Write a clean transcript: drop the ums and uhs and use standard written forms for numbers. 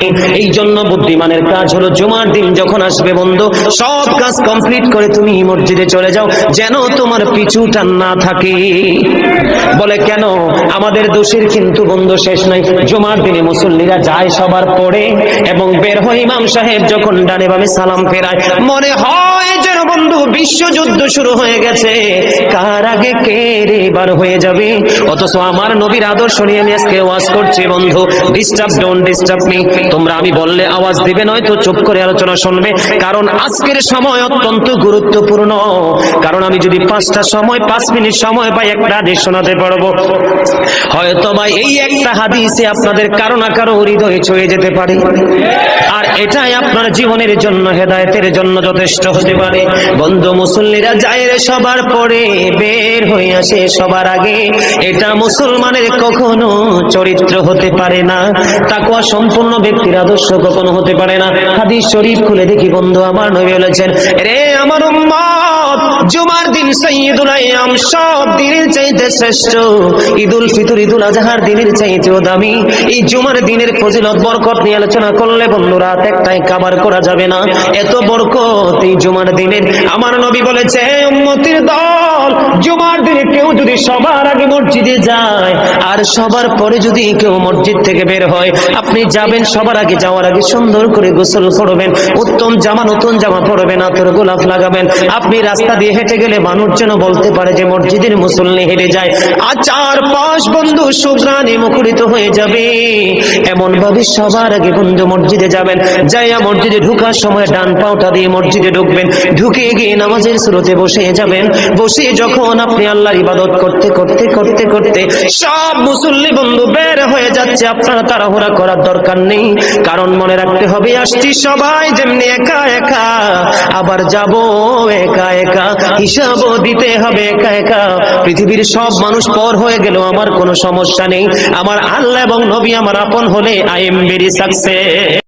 এই জন্য বুদ্ধিমানের কাজ হলো জুমার দিন যখন আসবে বন্ধু, সব কাজ কমপ্লিট করে তুমি মসজিদে চলে যাও, যেন তোমার পিছু টান না থাকে। বলে কেন? আমাদের দোষের কিন্তু বন্ধু শেষ নাই। জুমার দিনে মুসল্লিরা যায় সবার পরে এবং বের হয়, ইমাম সাহেব যখন ডানে বামে সালাম ফেরায়, মনে হয় যেন বন্ধু বিশ্বযুদ্ধ শুরু হয়ে গেছে, কার আগে কে রে বার হয়ে যাবে। অথচ আমার নবীর আদর্শ নিয়ে আমি আজকে ওয়াজ করছি বন্ধু। Disturb, don't disturb me. তোমরা আমি বললে আওয়াজ দিবে, নয়তো চুপ করে আলোচনা শুনবে, কারণ আজকের সময় অত্যন্ত গুরুত্বপূর্ণ। কারণ আমি যদি 5 মিনিট সময় পাই, একটা হাদিস শোনাতে পারবো। হয়তো বা এই একটা হাদিসে আপনাদের কারো না কারো হৃদয়ে ছুঁয়ে যেতে পারে, আর এটাই আপনার জীবনের জন্য, হেদায়েতের জন্য যথেষ্ট হতে পারে। বন্ধু, মুসল্লিরা যায় রে সবার পরে, বের হয়ে আসে সবার আগে, এটা মুসলমানের কখনো চরিত্র হতে পারে না। তাকওয়া সম্পূর্ণ ব্যক্তির আদর্শ কখনো হতে পারে না। হাদিস শরীফ খুলে দেখি বন্ধু, আমার নবী বলেছেন, রে আমার উম্মত, জুমার দিন সাইয়্যিদুল আইয়াম, সব দিনের চাইতে শ্রেষ্ঠ। ঈদুল ফিতর, ঈদুল আজহার দিনের চাইতেও দামি। এই জুমার দিনের ফজিলত বরকত নিয়ে আলোচনা করলে বন্ধু রাত একটাই কভার করা যাবে না, এত বরকত এই জুমার দিনের। আমার নবী বলেছে, উম্মতের দল, জুমার দিনে কেউ যদি সবার আগে মসজিদে যায় আর সবার পরে যদি কেউ মসজিদ থেকে বের হয়, আপনি যাবেন, সবার আগে যাওয়ার আগে সুন্দর করে গোসল করবেন, উত্তম জামা, নতুন জামা পরবেন, আতর গোলাপ লাগাবেন। আপনি রাস্তা দিয়ে হেঁটে গেলে মানুষ যেন বলতে পারে যে মসজিদের মুসল্লি হেঁটে যায়। আর চারপাশ বন্ধু সুঘ্রাণে মুখরিত হয়ে যাবে। এমন ভাবে সবার আগে বন্ধু মসজিদে যাবেন, যাইয়া মসজিদে ঢুকার সময় ডান পাওটা দিয়ে মসজিদে ঢুকবেন, ঢুকে গিয়ে নামাজের শুরুতে বসে যাবেন। বসে যখন আপনি আল্লাহর ইবাদত করতে করতে করতে করতে সব মুসল্লি বন্ধু বের হয়ে যাচ্ছে, আপনারা তাড়াহুড়া করার দরকার নেই। কারণ মনে রাখতে হবে, আসছি সবাই যেমনি একা একা, আবার যাব একা একা, হিসাবও দিতে হবে একা একা। পৃথিবীর সব মানুষ পর হয়ে গেল, আমার কোনো সমস্যা নেই। আমার আল্লাহ এবং নবী আমার আপন হলে আই এম ভেরি সাকসেস।